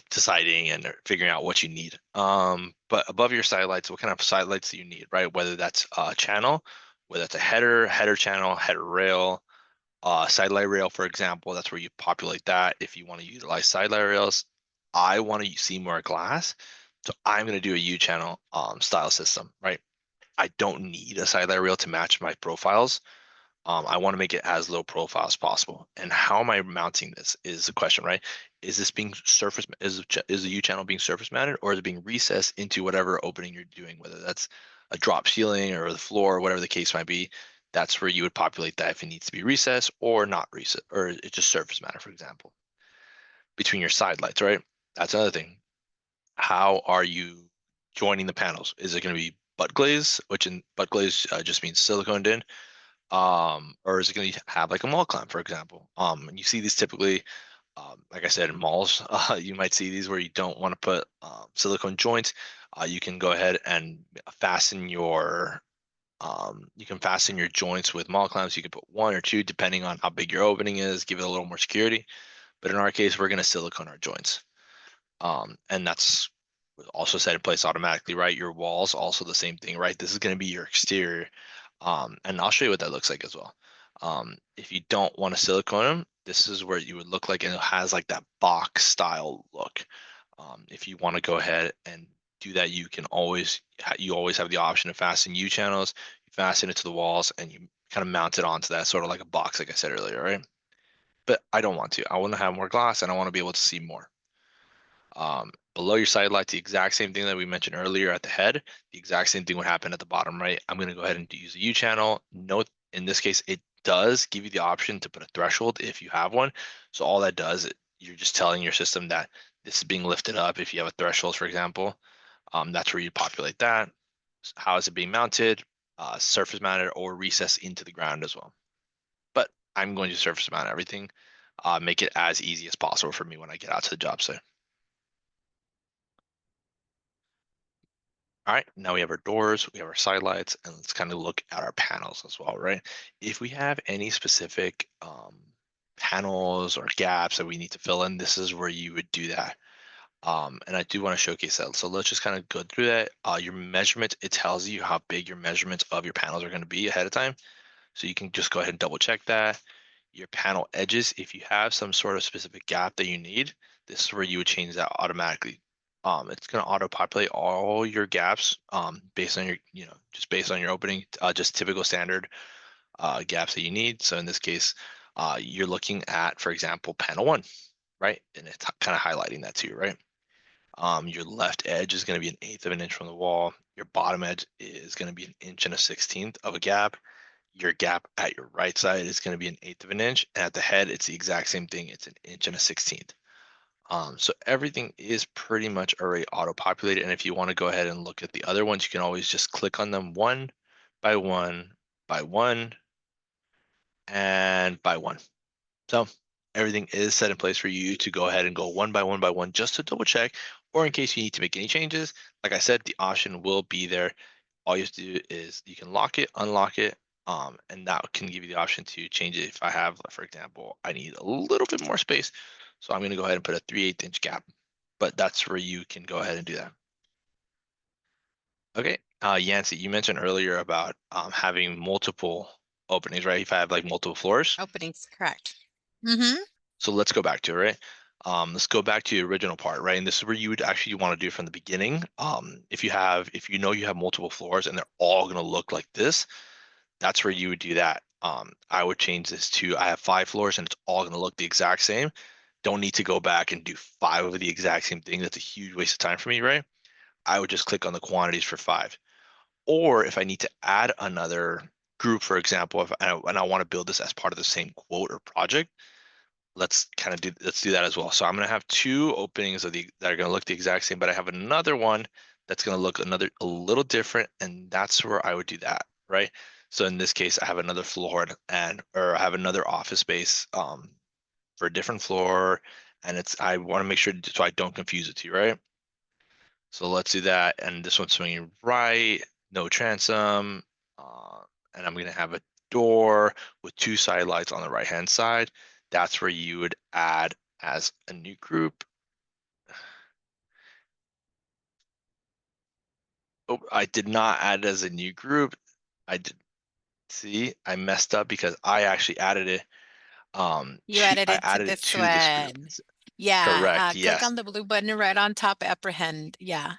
Deciding and figuring out what you need. But above your side lights, what kind of side lights do you need, right? Whether that's a channel, whether it's a header channel, header rail, side light rail, for example, that's where you populate that. If you want to utilize side light rails, I want to see more glass. So I'm going to do a U channel style system, right? I don't need a side light rail to match my profiles. I want to make it as low profile as possible. And how am I mounting this is the question, right? Is this being is the U channel being surface mounted, or is it being recessed into whatever opening you're doing, whether that's a drop ceiling or the floor, whatever the case might be? That's where you would populate that if it needs to be recessed or not recessed, or it's just surface matter, for example. between your side lights, right? That's another thing. How are you joining the panels? Is it going to be butt glaze, which in butt glaze just means siliconed in, or is it going to have like a mall clamp, for example? And you see these typically, like I said, in malls. You might see these where you don't want to put silicone joints. You can go ahead and fasten your you can fasten your joints with mall clamps. You can put one or two, depending on how big your opening is, give it a little more security. But in our case, we're going to silicone our joints. And that's also set in place automatically, right? Your walls also the same thing, right? This is going to be your exterior. And I'll show you what that looks like as well. If you don't want to silicone them, this is where you would look like, and it has like that box style look. If you want to go ahead and do that, you can always you always have the option to fasten U channels. You fasten it to the walls, and you kind of mount it onto that sort of like a box, like I said earlier, right? But I don't want to. I want to have more glass, and I want to be able to see more. Below your side lights, the exact same thing that we mentioned earlier at the head, the exact same thing would happen at the bottom right. I'm going to go ahead and use a U channel. Note in this case, it does give you the option to put a threshold if you have one. So all that does, you're just telling your system that this is being lifted up. If you have a threshold, for example, that's where you populate that. How is it being mounted? Surface mounted or recessed into the ground as well. But I'm going to surface mount everything, make it as easy as possible for me when I get out to the job site. All right, now we have our doors, we have our side lights, and let's kind of look at our panels as well, right? If we have any specific panels or gaps that we need to fill in, this is where you would do that. And I do want to showcase that. So let's just kind of go through that. Your measurement, it tells you how big your measurements of your panels are going to be ahead of time. So you can just go ahead and double check that. Your panel edges, if you have some sort of specific gap that you need, this is where you would change that automatically. It's going to auto populate all your gaps based on your, just based on your opening, just typical standard gaps that you need. So in this case, you're looking at, for example, panel one, right? And it's kind of highlighting that too, right? Your left edge is going to be 1/8 of an inch from the wall. Your bottom edge is going to be 1 inch and a 16th of a gap. Your gap at your right side is going to be 1/8 of an inch, and at the head, it's the exact same thing. It's 1 inch and a 16th. So everything is pretty much already auto-populated. And if you want to go ahead and look at the other ones, you can always just click on them one by one, and by one. So everything is set in place for you to go ahead and go one by one, just to double check, or in case you need to make any changes. Like I said, the option will be there. All you have to do is you can lock it, unlock it, and that can give you the option to change it. If I have, for example, I need a little bit more space, so I'm going to go ahead and put a 3/8 inch gap, but that's where you can go ahead and do that. Okay, Yancy, you mentioned earlier about having multiple openings, right? If I have like multiple floors. Openings, correct. Mm-hmm. So let's go back to it, right? Let's go back to the original part, right? And this is where you would actually want to do from the beginning. If you know you have multiple floors and they're all going to look like this, that's where you would do that. I would change this to I have 5 floors and it's all going to look the exact same. Don't need to go back and do 5 of the exact same thing. That's a huge waste of time for me, right? I would just click on the quantities for 5. Or if I need to add another group, for example, if and I want to build this as part of the same quote or project, let's do that as well. So I'm going to have 2 openings that are going to look the exact same, but I have another one that's going to look a little different, and that's where I would do that, right? So in this case, I have another floor or I have another office space for a different floor, and I want to make sure so I don't confuse it to you, right? So let's do that, and this one's swinging right, no transom, and I'm going to have a door with 2 side lights on the right hand side. That's where you would add as a new group. Oh, I did not add it as a new group. I did see I messed up because I actually added it You added I it to added it this to this group. one. Yeah, Correct. click Yes. on the blue button right on top, apprehend. Yeah,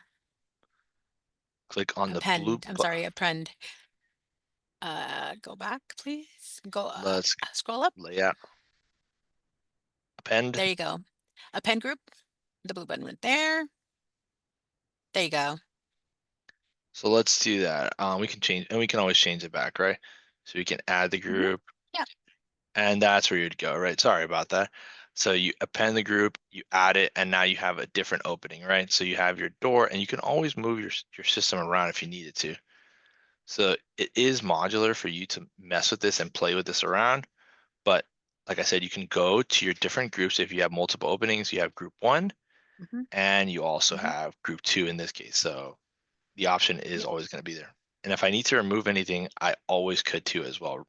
Click on the blue append. I'm button. sorry, append. Go back, please. Go Let's scroll up. lay out append. There you go. Append group. The blue button went there. There you go. So let's do that. We can change and we can always change it back, right? So we can add the Hmm. group Yeah. and that's where you'd go, right? Sorry about that. So you append the group, you add it, and now you have a different opening, right? So you have your door, and you can always move your system around if you needed to. So it is modular for you to mess with this and play with this around. But like I said, you can go to your different groups. If you have multiple openings, you have group one, Hmm. and you also Hmm. have group two in this case. So the option is Yep. always going to be there. And if I need to remove anything, I always could too as well.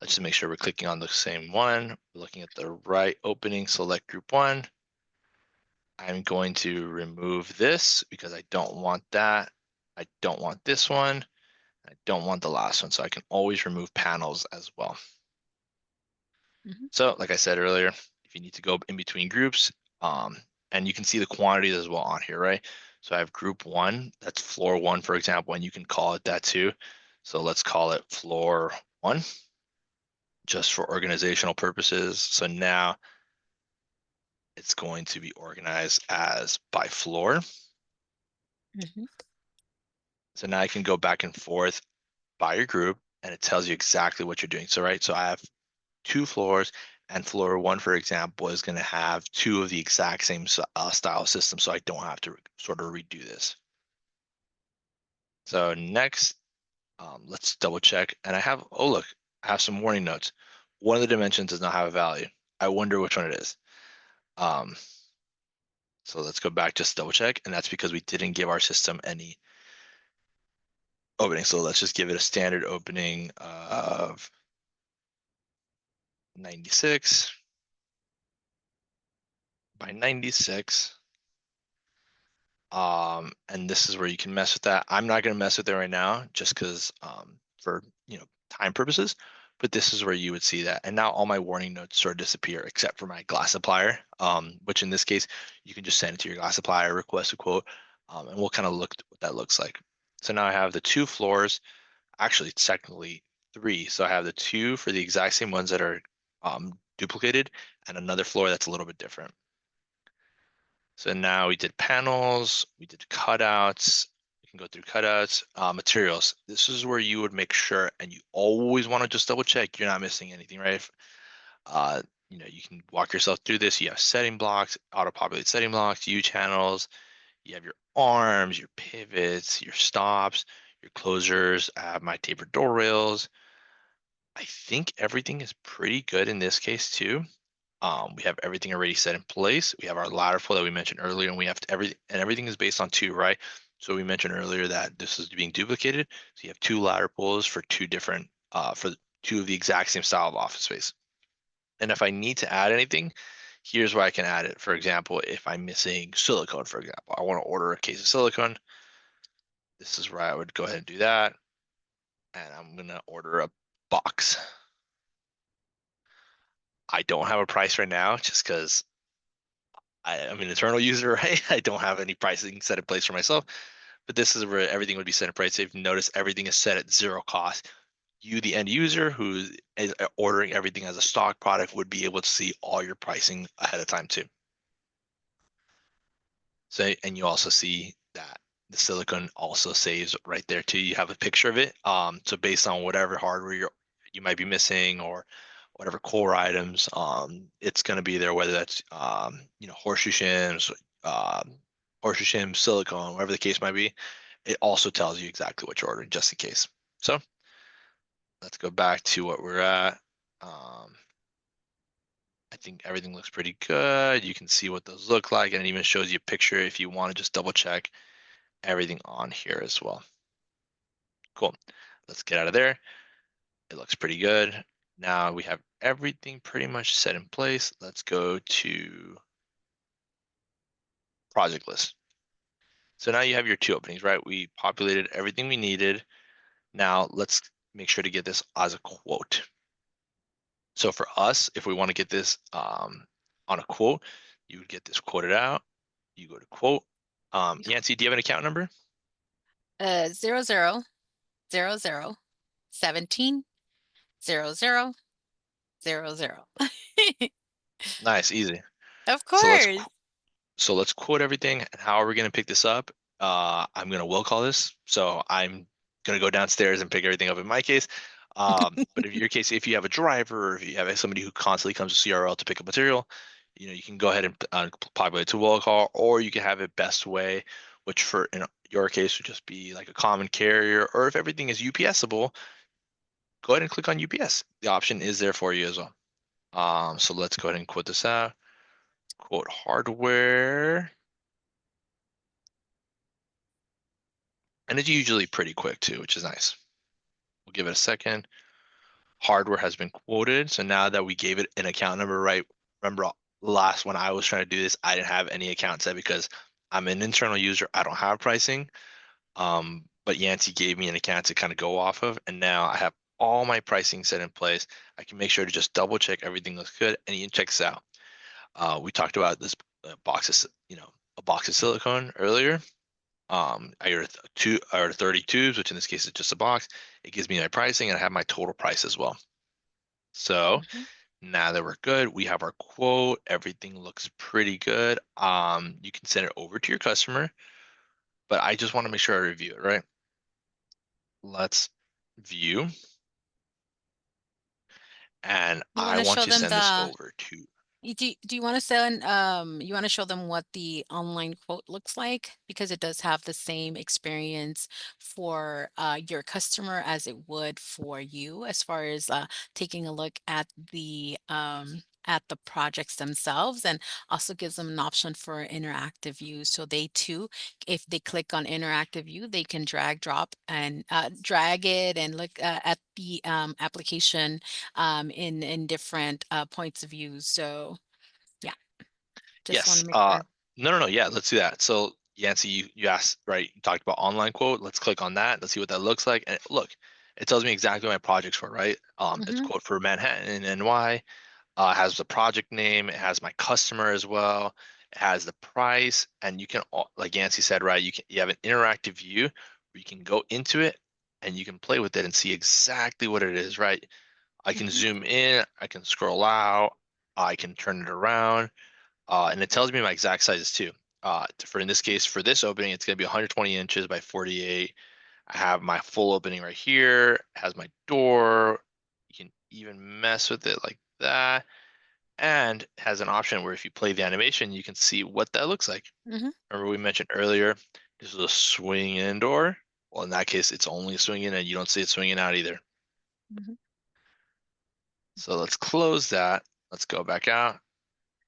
Let's just make sure we're clicking on the same one. We're looking at the right opening, select group one. I'm going to remove this because I don't want that. I don't want this one. I don't want the last one. So I can always remove panels as well. Hmm. So like I said earlier, if you need to go in between groups, um, and you can see the quantities as well on here, right? So I have group one, that's floor one, for example, and you can call it that too. So let's call it floor one, just for organizational purposes. So now it's going to be organized as by floor. Hmm. So now I can go back and forth by your group and it tells you exactly what you're doing. So, right, so I have two floors and floor one, for example, is going to have two of the exact same style system. So I don't have to sort of redo this. So next, let's double check. And I have, oh, look, I have some warning notes. One of the dimensions does not have a value. I wonder which one it is. Um, so let's go back, just double check. And that's because we didn't give our system any opening. So let's just give it a standard opening of 96 by 96. And this is where you can mess with that. I'm not going to mess with it right now just because for time purposes, but this is where you would see that. And now all my warning notes sort of disappear except for my glass supplier, which in this case, you can just send it to your glass supplier, request a quote, and we'll kind of look at what that looks like. So now I have the two floors, actually it's technically three. So I have the two for the exact same ones that are duplicated and another floor that's a little bit different. So now we did panels, we did cutouts. We can go through cutouts, materials. This is where you would make sure, and you always want to just double check you're not missing anything, right? Uh, you can walk yourself through this. You have setting blocks, auto-populate setting blocks, U channels. You have your arms, your pivots, your stops, your closures. I have my tapered door rails. I think everything is pretty good in this case too. We have everything already set in place. We have our ladder flow that we mentioned earlier, and we have everything is based on two, right? So we mentioned earlier that this is being duplicated. So you have two ladder pulls for two different, for two of the exact same style of office space. And if I need to add anything, here's where I can add it. For example, if I'm missing silicone, for example, I want to order a case of silicone. This is where I would go ahead and do that. And I'm gonna order a box. I don't have a price right now just because I'm an internal user, right? I don't have any pricing set in place for myself, but this is where everything would be set in price. If you notice, everything is set at zero cost. You, the end user who is ordering everything as a stock product, would be able to see all your pricing ahead of time too. So, and you also see that the silicone also saves right there too. You have a picture of it. So based on whatever hardware you might be missing or whatever core items, it's going to be there, whether that's horseshoe shims, horseshoe shims, silicone, whatever the case might be. It also tells you exactly what you're ordering just in case. So let's go back to what we're at. I think everything looks pretty good. You can see what those look like, and it even shows you a picture if you want to just double check everything on here as well. Cool. Let's get out of there. It looks pretty good. Now we have everything pretty much set in place. Let's go to project list. So now you have your two openings, right? We populated everything we needed. Now let's make sure to get this as a quote. So for us, if we want to get this on a quote, you would get this quoted out. You go to quote. Yancy, do you have an account number? 0000170000. Nice, easy. Of So let's course. quote everything. And how are we gonna pick this up? I'm gonna will call this. So I'm gonna go downstairs and pick everything up. In my case, But in your case, if you have a driver or if you have somebody who constantly comes to CRL to pick up material, you can go ahead and populate to will call, or you can have it best way, which for in your case would just be like a common carrier, or if everything is UPSable, go ahead and click on UPS. The option is there for you as well. So let's go ahead and quote this out. Quote hardware. And it's usually pretty quick too, which is nice. We'll give it a second. Hardware has been quoted. So now that we gave it an account number, right? Remember last when I was trying to do this, I didn't have any account set because I'm an internal user. I don't have pricing. But Yancey gave me an account to kind of go off of, and now I have all my pricing set in place. I can make sure to just double check everything looks good, and you can check this out. We talked about this box of, a box of silicone earlier. I ordered I ordered 30 tubes, which in this case is just a box. It gives me my pricing, and I have my total price as well. So Mhm. now that we're good, we have our quote. Everything looks pretty good. You can send it over to your customer, but I just want to make sure I review it, right? Let's view, and You I want to want show to them send this the over to. do you want to send you want to show them what the online quote looks like because it does have the same experience for your customer as it would for you as far as taking a look at the projects themselves, and also gives them an option for interactive view, so they too, if they click on interactive view, they can drag drop and drag it and look at the application in different points of view. So yeah, just want Yes. to make sure. No, no, no. Yeah, let's do that. So Yancey, you asked, right? You talked about online quote. Let's click on that. Let's see what that looks like. And look, it tells me exactly what my project's for, right? It's Hmm. quote for Manhattan and NY. It has the project name. It has my customer as well. It has the price, and you can, like Yancey said, right? You have an interactive view where you can go into it and you can play with it and see exactly what it is, right? I can Hmm. zoom in. I can scroll out. I can turn it around. And it tells me my exact sizes too. For in this case, for this opening, it's going to be 120 inches by 48. I have my full opening right here. It has my door. You can even mess with it like that. And it has an option where if you play the animation, you can see what that looks like. Hmm. Remember we mentioned earlier, this is a swing in door. Well, in that case, it's only swinging and you don't see it swinging out either. Hmm. So let's close that. Let's go back out.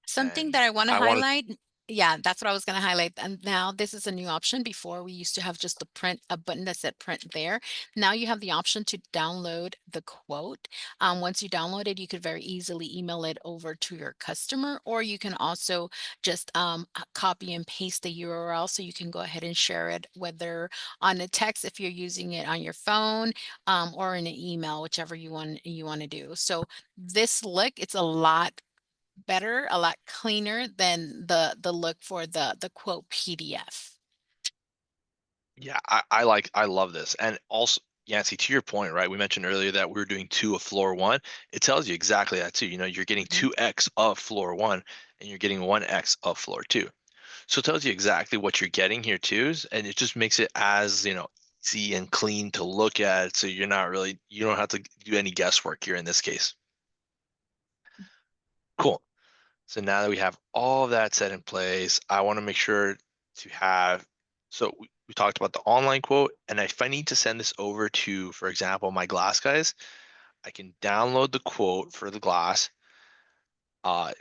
Something And that I want to I want to, highlight, yeah, that's what I was going to highlight. And now this is a new option. Before we used to have just a button that said print there. Now you have the option to download the quote. Once you download it, you could very easily email it over to your customer, or you can also just copy and paste the URL so you can go ahead and share it, whether on a text if you're using it on your phone, or in an email, whichever you want to do. So this look, it's a lot better, a lot cleaner than the look for the quote PDF. yeah, I love this. And also, Yancy, to your point, right? We mentioned earlier that we were doing two of floor one. It tells you exactly that too. You're getting Mhm. 2x of floor one and you're getting 1x of floor two. So it tells you exactly what you're getting here too. And it just makes it as, easy and clean to look at. So you don't have to do any guesswork here in this case. Cool. So now that we have all of that set in place, I want to make sure to have, so we talked about the online quote, and if I need to send this over to, for example, my glass guys, I can download the quote for the glass,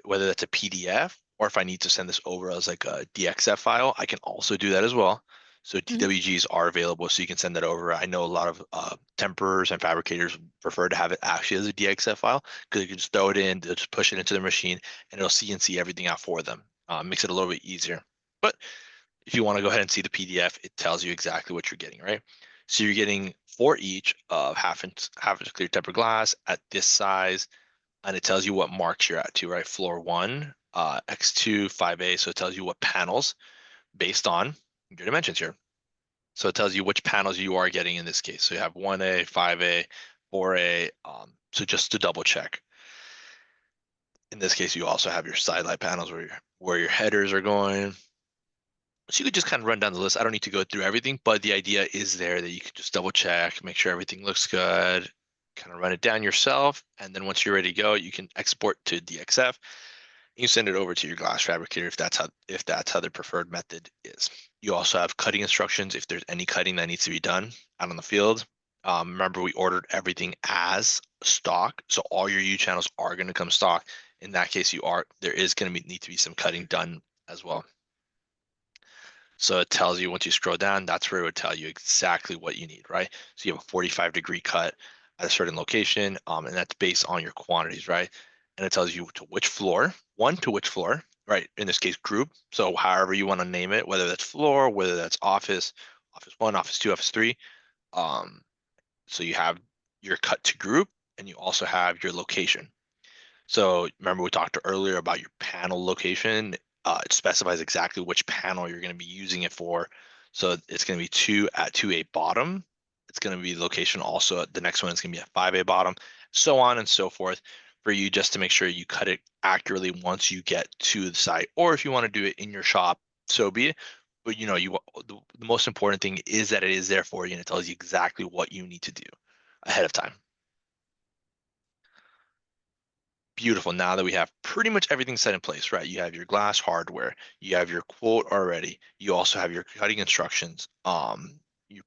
whether that's a PDF or if I need to send this over as like a DXF file, I can also do that as well. So Mhm. TWGs are available, so you can send that over. I know a lot of temperers and fabricators prefer to have it actually as a DXF file because you can just throw it in, they'll just push it into the machine, and it'll CNC everything out for them. Makes it a little bit easier. But if you want to go ahead and see the PDF, it tells you exactly what you're getting, right? So you're getting for each of half inch clear tempered glass at this size, and it tells you what marks you're at too, right? Floor one, X2, 5A. So it tells you what panels based on your dimensions here. So it tells you which panels you are getting in this case. So you have 1A, 5A, 4A. So just to double check. In this case, you also have your side light panels where your headers are going. So you could just kind of run down the list. I don't need to go through everything, but the idea is there that you can just double check, make sure everything looks good. kind of run it down yourself. And then once you're ready to go, you can export to DXF. You send it over to your glass fabricator if that's how the preferred method is. You also have cutting instructions if there's any cutting that needs to be done out on the field. Remember, we ordered everything as stock, so all your U channels are going to come stock. In that case, there is going to need to be some cutting done as well. So it tells you once you scroll down, that's where it would tell you exactly what you need, right? So you have a 45-degree cut at a certain location, and that's based on your quantities, right? And it tells you to which floor, right? In this case, group. So however you want to name it, whether that's floor, whether that's office, office one, office two, office three. Um, so you have your cut to group, and you also have your location. So remember we talked earlier about your panel location. It specifies exactly which panel you're going to be using it for. So it's going to be 2 at 2A bottom. It's going to be location also. The next one is going to be at 5A bottom, so on and so forth for you just to make sure you cut it accurately once you get to the site. Or if you want to do it in your shop, so be it. But the most important thing is that it is there for you and it tells you exactly what you need to do ahead of time. Beautiful. Now that we have pretty much everything set in place, right? You have your glass hardware, you have your quote already, you also have your cutting instructions. You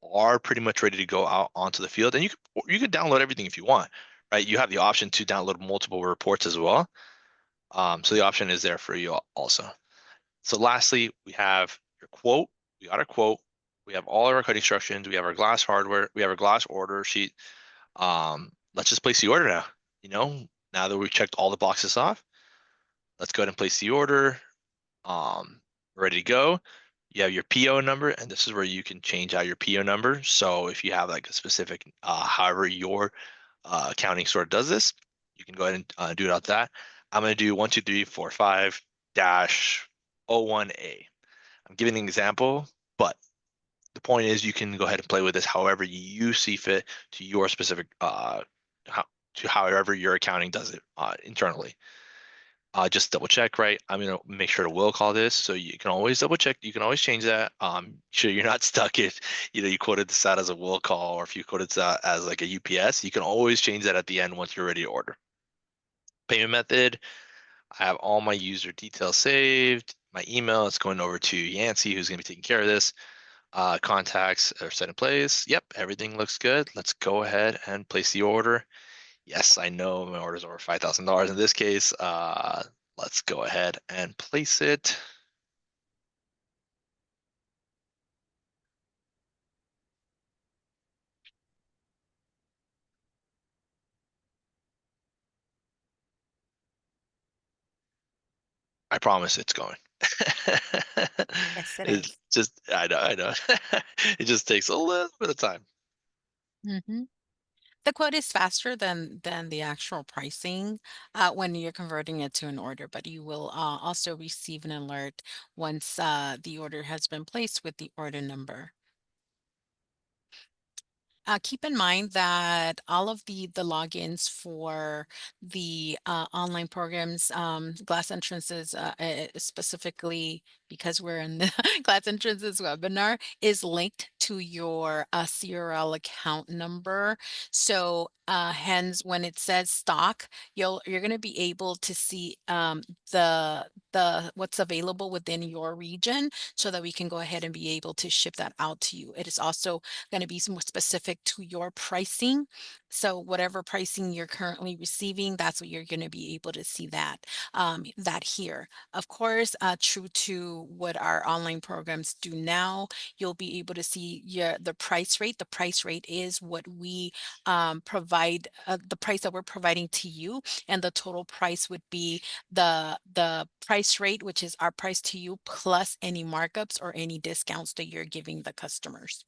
are pretty much ready to go out onto the field, and you can download everything if you want, right? You have the option to download multiple reports as well. So the option is there for you also. So lastly, we have your quote. We got our quote. We have all of our cutting instructions. We have our glass hardware. We have our glass order sheet. Let's just place the order now. Now that we've checked all the boxes off, let's go ahead and place the order. Ready to go. You have your PO number, and this is where you can change out your PO number. So if you have like a specific, however your accounting sort of does this, you can go ahead and do it out that. I'm going to do 12345-01A. I'm giving an example, but the point is you can go ahead and play with this however you see fit to your specific to however your accounting does it internally. Just double check, right? I'm gonna make sure to will call this, so you can always double check. You can always change that. Sure you're not stuck if you quoted this out as a will call, or if you quoted this out as like a UPS. You can always change that at the end once you're ready to order. Payment method. I have all my user details saved. My email. It's going over to Yancey, who's gonna be taking care of this. Contacts are set in place. Yep, everything looks good. Let's go ahead and place the order. Yes, I know my order's over $5,000 in this case. Let's go ahead and place it. I promise it's going. Yes, it It's is. just, I know. It just takes a little bit of time. Mm-hmm. The quote is faster than the actual pricing when you're converting it to an order, but you will also receive an alert once the order has been placed with the order number. Keep in mind that all of the logins for the online programs, Glass Entrances specifically because we're in the Glass Entrances webinar, is linked to your CRL account number. So hence, when it says stock, you're going to be able to see the what's available within your region, so that we can go ahead and be able to ship that out to you. It is also going to be more specific to your pricing. So whatever pricing you're currently receiving, that's what you're going to be able to see that here. Of course, true to what our online programs do now, you'll be able to see the price rate. The price rate is what we provide, the price that we're providing to you, and the total price would be the price rate, which is our price to you, plus any markups or any discounts that you're giving the customers.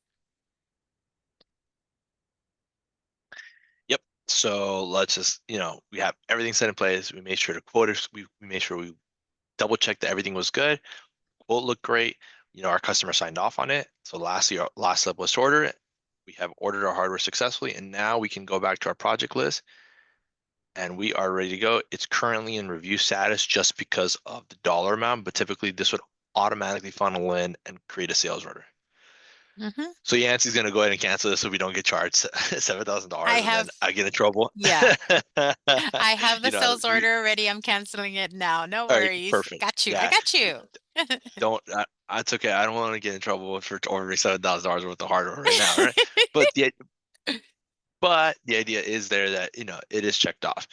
Yep. So let's just, we have everything set in place. We made sure to quote it. We made sure we double checked that everything was good. Quote looked great. Our customer signed off on it. So lastly, our last step was to order it. We have ordered our hardware successfully, and now we can go back to our project list and we are ready to go. It's currently in review status just because of the dollar amount, but typically this would automatically funnel in and create a sales order. Mhm. So Yancey's gonna go ahead and cancel this so we don't get charged I $7,000 and then have I get in trouble. yeah. I have the You know, sales order ready. I'm canceling it now. No all right, worries. perfect. Got you. I Yeah, got you. don't. It's okay. I don't want to get in trouble for ordering $7,000 worth of hardware right now, right? But the idea is there that it is checked off.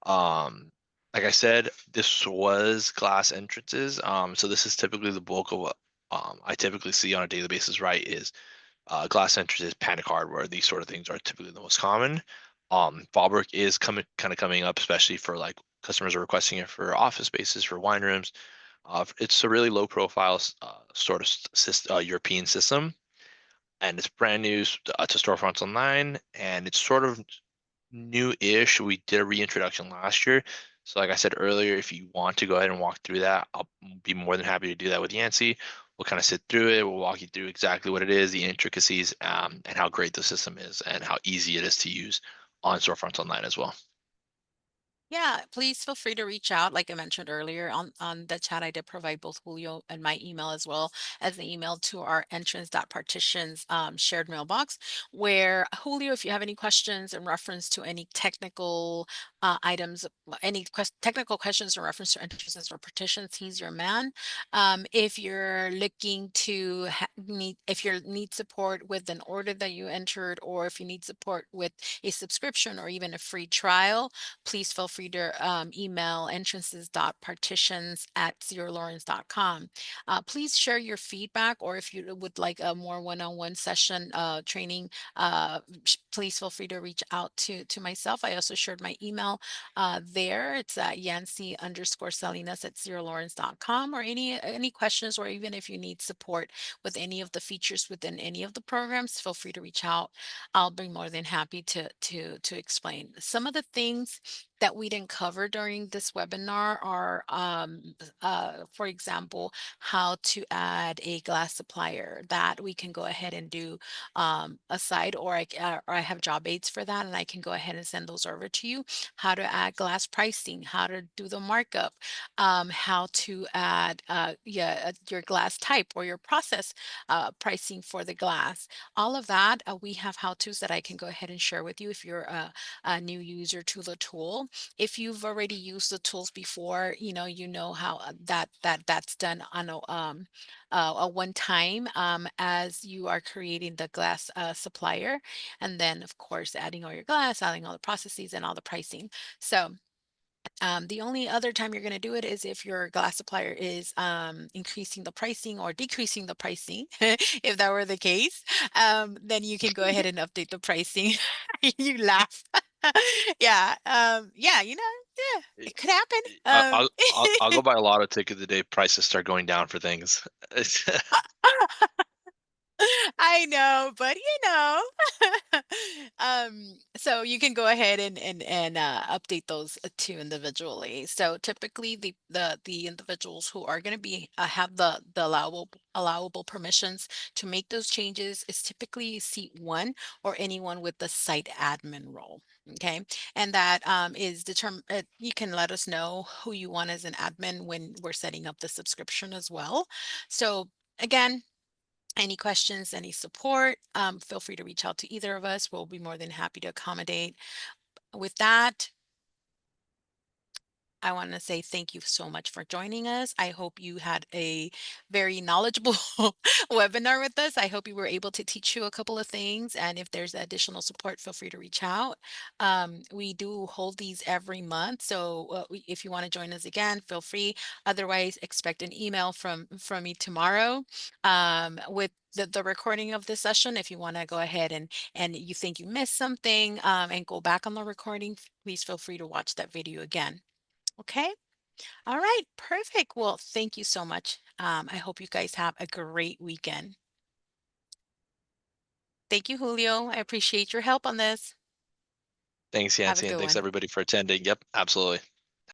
Um, like I said, this was glass entrances. So this is typically the bulk of what I typically see on a daily basis, right? Is glass entrances, panic hardware, these sort of things are typically the most common. Fallbrook is coming up, especially for like customers are requesting it for office spaces, for wine rooms. It's a really low profile sort of European system, and it's brand new to storefronts online, and it's sort of new-ish. We did a reintroduction last year. So like I said earlier, if you want to go ahead and walk through that, I'll be more than happy to do that with Yancey. We'll kind of sit through it. We'll walk you through exactly what it is, the intricacies, and how great the system is and how easy it is to use on storefronts online as well. Yeah, please feel free to reach out. Like I mentioned earlier on the chat, I did provide both Julio and my email as well as the email to our entrance.partitions shared mailbox. Where Julio, if you have any questions in reference to any technical items, any technical questions in reference to entrances or partitions, he's your man. If you're looking to if you need support with an order that you entered, or if you need support with a subscription or even a free trial, please feel free to email entrances.partitions@zerolawrence.com. Please share your feedback, or if you would like a more one-on-one session training, please feel free to reach out to myself. I also shared my email there. It's at Yancy_Salinas@zerolawrence.com, or any questions, or even if you need support with any of the features within any of the programs, feel free to reach out. I'll be more than happy to explain. Some of the things that we didn't cover during this webinar are, for example, how to add a glass supplier that we can go ahead and do aside, or I have job aids for that, and I can go ahead and send those over to you. How to add glass pricing, how to do the markup, how to add your glass type or your process pricing for the glass. All of that, we have how-tos that I can go ahead and share with you if you're a new user to the tool. If you've already used the tools before, you know how that's done on a one time, as you are creating the glass supplier, and then of course adding all your glass, adding all the processes and all the pricing. So the only other time you're going to do it is if your glass supplier is increasing the pricing or decreasing the pricing. If that were the case, then you can go ahead and update the pricing. You laugh. Yeah, yeah, yeah, it could happen. I'll go buy a lotto ticket the day prices start going down for things. I know, but so you can go ahead and update those two individually. So typically, the individuals who are going to be have the allowable permissions to make those changes is typically seat one, or anyone with the site admin role. Okay, and that is determined. You can let us know who you want as an admin when we're setting up the subscription as well. So again, any questions, any support, feel free to reach out to either of us. We'll be more than happy to accommodate. With that, I want to say thank you so much for joining us. I hope you had a very knowledgeable webinar with us. I hope you were able to teach you a couple of things. And if there's additional support, feel free to reach out. We do hold these every month. So if you want to join us again, feel free. Otherwise, expect an email from me tomorrow with the recording of this session. If you want to go ahead and you think you missed something, and go back on the recording, please feel free to watch that video again. Okay. All right. Perfect. Well, thank you so much. I hope you guys have a great weekend. Thank you, Julio. I appreciate your help on this. Thanks, Have a Yancy, and good thanks one. everybody for attending. Yep, absolutely.